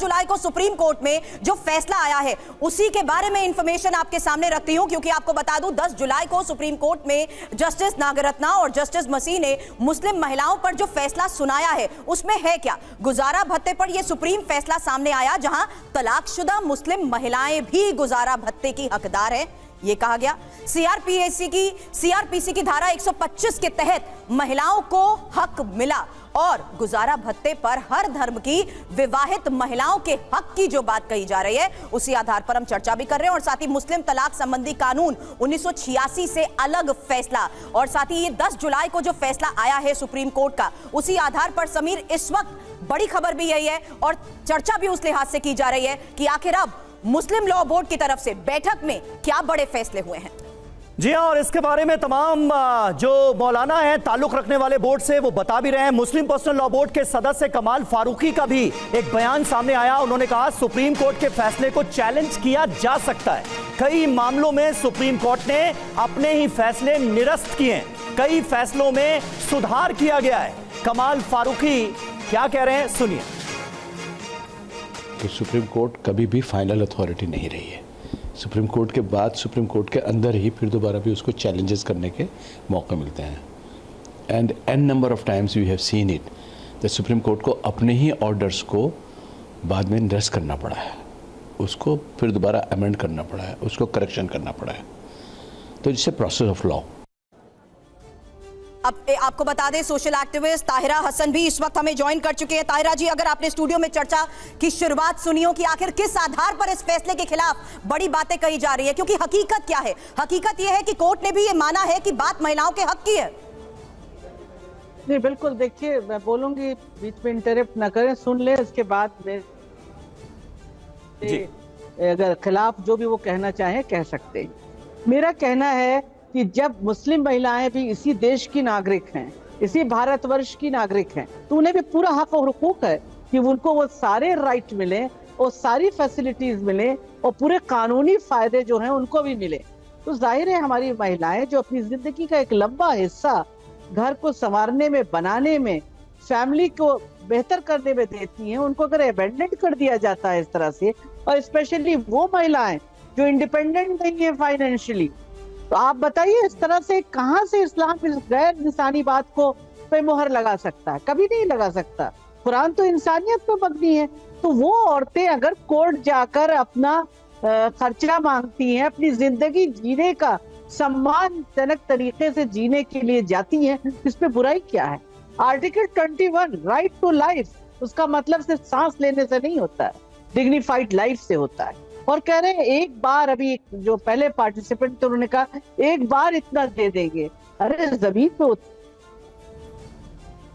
जुलाई को supreme court में जो फैसला आया है उसी के बारे में इंफॉर्मेशन आपके सामने रखती हूं, क्योंकि आपको बता दूं 10 जुलाई को सुप्रीम कोर्ट में जस्टिस नागरत्ना और जस्टिस मसीह ने मुस्लिम महिलाओं पर जो फैसला सुनाया है उसमें है क्या, गुजारा भत्ते पर यह सुप्रीम फैसला सामने आया जहां तलाकशुदा मुस्लिम महिलाएं भी गुजारा भत्ते की हकदार है। यह कहा गया सीआरपीसी की धारा 125 के तहत महिलाओं को हक मिला और गुजारा भत्ते पर हर धर्म की विवाहित महिलाओं के हक की जो बात कही जा रही है उसी आधार पर हम चर्चा भी कर रहे हैं। और साथ ही मुस्लिम तलाक संबंधी कानून 1986 से अलग फैसला, और साथ ही ये 10 जुलाई को जो फैसला आया है सुप्रीम कोर्ट का, उसी आधार पर समीर इस वक्त बड़ी खबर भी यही है और चर्चा भी उस लिहाज से की जा रही है कि आखिर अब मुस्लिम लॉ बोर्ड की तरफ से बैठक में क्या बड़े फैसले हुए हैं। जी हाँ, और इसके बारे में तमाम जो मौलाना हैं ताल्लुक रखने वाले बोर्ड से वो बता भी रहे हैं। मुस्लिम पर्सनल लॉ बोर्ड के सदस्य कमाल फारूकी का भी एक बयान सामने आया। उन्होंने कहा सुप्रीम कोर्ट के फैसले को चैलेंज किया जा सकता है। कई मामलों में सुप्रीम कोर्ट ने अपने ही फैसले निरस्त किए हैं, कई फैसलों में सुधार किया गया है। कमाल फारूकी क्या कह रहे हैं, सुनिए। कि सुप्रीम कोर्ट कभी भी फाइनल अथॉरिटी नहीं रही है। सुप्रीम कोर्ट के बाद सुप्रीम कोर्ट के अंदर ही फिर दोबारा भी उसको चैलेंजेस करने के मौके मिलते हैं। And an number of times we have seen it the supreme court को अपने ही ऑर्डर्स को बाद में निरस्त करना पड़ा है, उसको फिर दोबारा अमेंड करना पड़ा है, उसको करेक्शन करना पड़ा है। तो जिससे प्रोसेस ऑफ लॉ। अब आपको बता दें सोशल एक्टिविस्ट ताहिरा हसन भी इस वक्त हमें ज्वाइन कर चुके हैं। ताहिरा जी, अगर आपने स्टूडियो में चर्चा की शुरुआत सुनी हो कि आखिर किस आधार पर इस फैसले के खिलाफ बड़ी बातें कही जा रही है, क्योंकि हकीकत क्या है? हकीकत यह है कि कोर्ट ने भी ये माना है कि बात महिलाओं के हक की है। नहीं, बिल्कुल। देखिए, मैं बोलूंगी, बीच में इंटरप्ट ना करें, सुन ले, इसके बाद में अगर खिलाफ जो भी वो कहना चाहे कह सकते हैं। मेरा कहना है कि जब मुस्लिम महिलाएं भी इसी देश की नागरिक हैं, इसी भारतवर्ष की नागरिक हैं, तो उन्हें भी पूरा हक और हुकूक है कि उनको वो सारे राइट मिले और सारी फैसिलिटीज मिले और पूरे कानूनी फायदे जो हैं उनको भी मिले। तो जाहिर है हमारी महिलाएं जो अपनी जिंदगी का एक लंबा हिस्सा घर को संवारने में, बनाने में, फैमिली को बेहतर करने में देती हैं, उनको अगर अबेंडन कर दिया जाता है इस तरह से, और स्पेशली वो महिलाएं जो इंडिपेंडेंट नहीं है फाइनेंशियली, तो आप बताइए इस तरह से कहां से इस्लाम इस गैर इंसानी बात को पे मोहर लगा सकता है? कभी नहीं लगा सकता। कुरान तो इंसानियत पे मबनी है। तो वो औरतें अगर कोर्ट जाकर अपना खर्चा मांगती हैं, अपनी जिंदगी जीने का सम्मानजनक तरीके से जीने के लिए जाती हैं, इस पे बुराई क्या है? आर्टिकल 21 राइट टू लाइफ, उसका मतलब सिर्फ सांस लेने से नहीं होता है, डिग्निफाइड लाइफ से होता है। और कह रहे हैं एक बार, अभी जो पहले पार्टिसिपेंट थे उन्होंने कहा एक बार इतना दे देंगे। अरे जमीन पे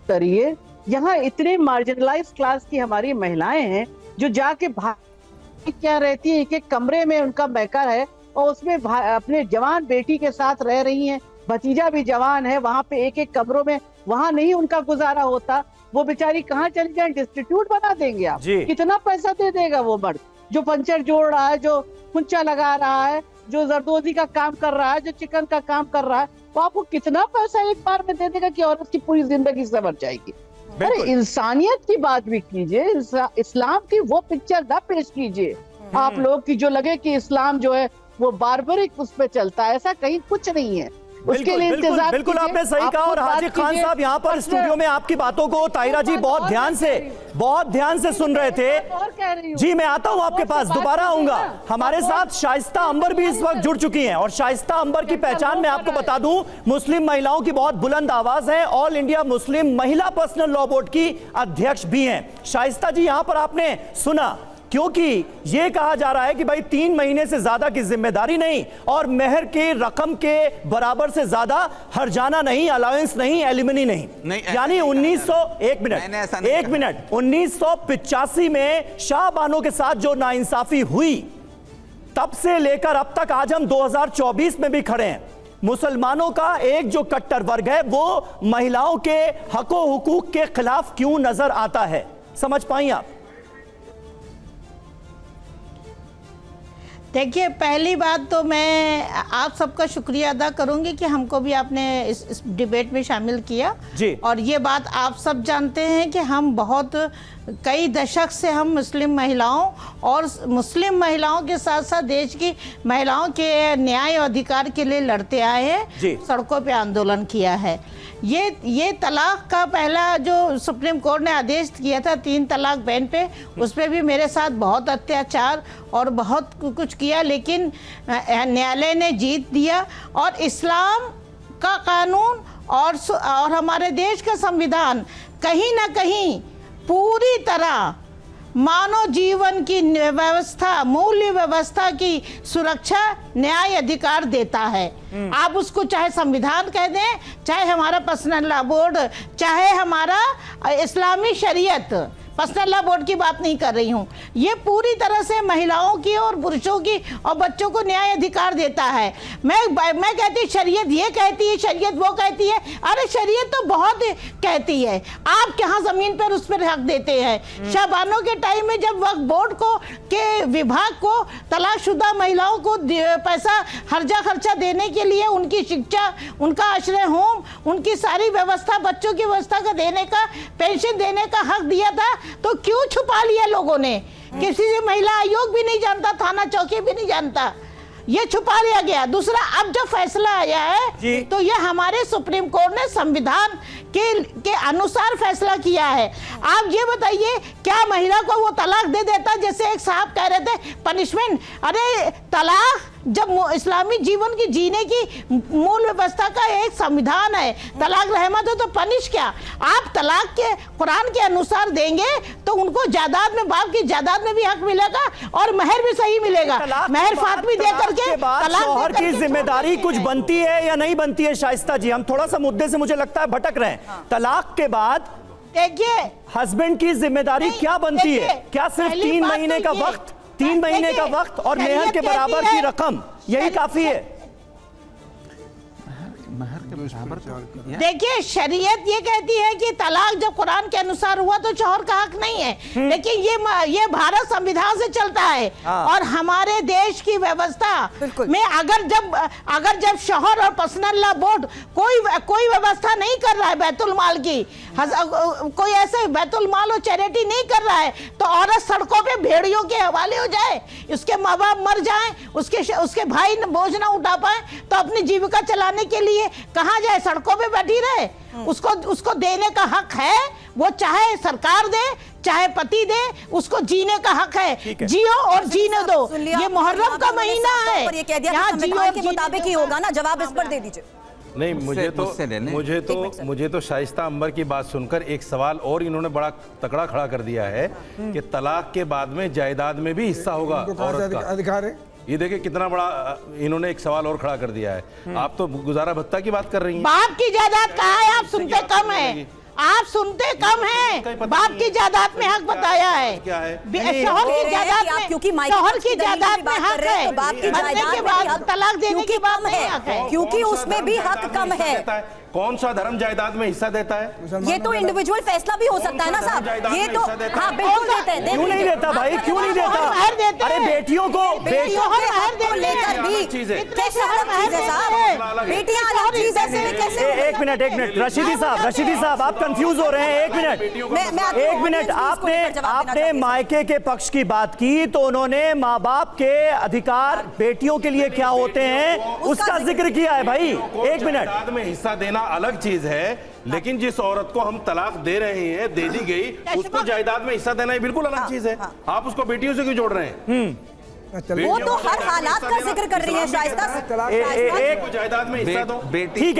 उतरिए, यहाँ इतने मार्जिनलाइज क्लास की हमारी महिलाएं हैं जो जाके क्या रहती है, एक एक कमरे में उनका मैकर है और उसमें अपने जवान बेटी के साथ रह रही हैं, भतीजा भी जवान है, वहां पे एक एक कमरों में, वहां नहीं उनका गुजारा होता, वो बेचारी कहाँ चली जाए? डिस्ट्रीट्यूट बना देंगे आप? कितना पैसा दे देगा वो मर्द जो पंचर जोड़ रहा है, जो कुंचा लगा रहा है, जो जरदोजी का काम कर रहा है, जो चिकन का काम कर रहा है, तो आपको कितना पैसा एक बार में दे देगा कि औरत की पूरी जिंदगी संवर जाएगी? अरे इंसानियत की बात भी कीजिए, इस्लाम की वो पिक्चर ना पेश कीजिए आप लोग की जो लगे कि इस्लाम जो है वो बारबरिक उस पे चलता है। ऐसा कहीं कुछ नहीं है। उसके लिए इंतजार बिल्कुल आपने सही कहा। और हाजी खान साहब यहाँ पर स्टूडियो में आपकी बातों को ताहिरा जी बहुत ध्यान से सुन रहे थे। जी मैं आता हूँ आपके पास, दोबारा आऊंगा। हमारे साथ शाइस्ता अंबर भी इस वक्त जुड़ चुकी हैं और शाइस्ता अंबर की पहचान मैं आपको बता दूं, मुस्लिम महिलाओं की बहुत बुलंद आवाज है, ऑल इंडिया मुस्लिम महिला पर्सनल लॉ बोर्ड की अध्यक्ष भी हैं। शाइस्ता जी, यहाँ पर आपने सुना, क्योंकि यह कहा जा रहा है कि भाई 3 महीने से ज्यादा की जिम्मेदारी नहीं और मेहर के रकम के बराबर से ज्यादा हर्जाना नहीं, अलाउंस नहीं, एलिमनी नहीं, यानी 1985 में शाह बानो के साथ जो नाइंसाफी हुई, तब से लेकर अब तक आज हम 2024 में भी खड़े हैं। मुसलमानों का एक जो कट्टर वर्ग है वो महिलाओं के हको हुकूक के खिलाफ क्यों नजर आता है, समझ पाई आप? देखिए, पहली बात तो मैं आप सबका शुक्रिया अदा करूंगी कि हमको भी आपने इस डिबेट में शामिल किया जी। और ये बात आप सब जानते हैं कि हम बहुत कई दशक से हम मुस्लिम महिलाओं और मुस्लिम महिलाओं के साथ साथ देश की महिलाओं के न्याय और अधिकार के लिए लड़ते आए जी। हैं, सड़कों पे आंदोलन किया है। ये तलाक का पहला जो सुप्रीम कोर्ट ने आदेश किया था 3 तलाक बैन पे, उस पर भी मेरे साथ बहुत अत्याचार और बहुत कुछ किया, लेकिन न्यायालय ने जीत दिया और इस्लाम का कानून और हमारे देश का संविधान कहीं ना कहीं पूरी तरह मानव जीवन की व्यवस्था, मूल्य व्यवस्था की सुरक्षा, न्याय अधिकार देता है। आप उसको चाहे संविधान कह दें, चाहे हमारा पर्सनल लॉ बोर्ड, चाहे हमारा इस्लामी शरीयत, पर्सनल लॉ बोर्ड की बात नहीं कर रही हूँ, ये पूरी तरह से महिलाओं की और पुरुषों की और बच्चों को न्याय अधिकार देता है। मैं कहती शरीयत ये कहती है, शरीयत वो कहती है, अरे शरीयत तो बहुत कहती है, आप कहाँ जमीन पर उस पर हक देते हैं। शाबानों के टाइम में जब वक्फ बोर्ड को के विभाग को तलाकशुदा महिलाओं को पैसा हर्जा खर्चा देने के लिए उनकी शिक्षा, उनका आश्रय होम, उनकी सारी व्यवस्था, बच्चों की व्यवस्था का देने का, पेंशन देने का हक दिया था, तो क्यों छुपा लिया लोगों ने? किसी से महिला आयोग भी नहीं जानता, थाना चौकी भी नहीं जानता, ये छुपा लिया गया। दूसरा, अब जो फैसला आया है तो ये हमारे सुप्रीम कोर्ट ने संविधान के अनुसार फैसला किया है। आप ये बताइए, क्या महिला को वो तलाक दे देता? जैसे एक साहब कह रहे थे पनिशमेंट, अरे तलाक जब इस्लामी जीवन की जीने की मूल व्यवस्था का एक संविधान है, तलाक रहमत हो तो पनिश क्या? आप तलाक के कुरान के अनुसार देंगे तो उनको जायदाद में, बाप की जायदाद में भी हक मिलेगा और महर भी सही मिलेगा। महर फातमी दे करके शौहर की जिम्मेदारी कुछ बनती है या नहीं बनती है? शाइस्ता जी, हम थोड़ा सा मुद्दे से मुझे लगता है भटक रहे हैं। तलाक के बाद देखिए हस्बैंड की जिम्मेदारी क्या बनती है? क्या सिर्फ 3 महीने का वक्त, 3 महीने का वक्त और मेहर के बराबर की रकम, यही काफी है? देखिए, शरीयत ये कहती है कि तलाक जब कुरान के अनुसार हुआ तो शौहर का हक नहीं है, लेकिन ये भारत संविधान से चलता है और हमारे देश की व्यवस्था में अगर जब शौहर और पर्सनल लॉ बोर्ड कोई व्यवस्था नहीं कर रहा है बैतुल माल की, कोई ऐसे बैतुल माल और चैरिटी नहीं कर रहा है, तो औरत सड़कों पे भेड़ियों के हवाले हो जाए, उसके माँ बाप मर जाएं, उसके भाई बोझ ना उठा पाए, तो अपनी जीविका चलाने के लिए कहाँ जाए? सड़कों पे बैठी रहे? उसको देने का हक है, वो चाहे सरकार दे चाहे पति दे, उसको जीने का हक है। जियो और जीने दो। ये मुहर्रम का महीना है, यहाँ जियो के मुताबिक ही होगा ना। जवाब इस पर दे दीजिए। नहीं, मुझे तो शाइस्ता अंबर की बात सुनकर एक सवाल और इन्होंने बड़ा तकड़ा खड़ा कर दिया है कि तलाक के बाद में जायदाद में भी हिस्सा होगा औरत का अधिकार है। ये देखिए कितना बड़ा इन्होंने एक सवाल और खड़ा कर दिया है। आप तो गुजारा भत्ता की बात कर रही हैं। बाप की जायदाद कहाँ है? आप सुनते कम है, आप सुनते कम है। बाप की जायदाद में हक बताया है, शौहर की जायदाद में, शौहर की जायदाद में हक है, तो बाप की जायदाद के बाद तलाक देने की बात नहीं हक है, क्योंकि उसमें भी हक कम है। कौन सा धर्म जायदाद में हिस्सा देता है? ये तो इंडिविजुअल फैसला भी हो सकता है ना साहब। ये तो हाँ बिल्कुल देते हैं। क्यों नहीं देता भाई? क्यों नहीं देता? अरे बेटियों को लेकर भी कैसे अलग चीज है साहब? बेटियां अलग चीज है कैसे? एक मिनट रशीदी साहब आप कंफ्यूज हो रहे हैं। एक मिनट आपने मायके के पक्ष की बात की तो उन्होंने माँ बाप के अधिकार बेटियों के लिए क्या होते हैं उसका जिक्र किया है भाई। एक मिनट में हिस्सा देना अलग चीज है, लेकिन जिस औरत को हम तलाक दे रहे हैं, दे दी गई, उसको जायदाद में हिस्सा देना बिल्कुल अलग चीज है। आप उसको बेटियों से क्यों जोड़ रहे हैं? वो तो हर हालात का जिक्र कर रही है शाइस्ता। जायदाद में हिस्सा दो। ठीक है।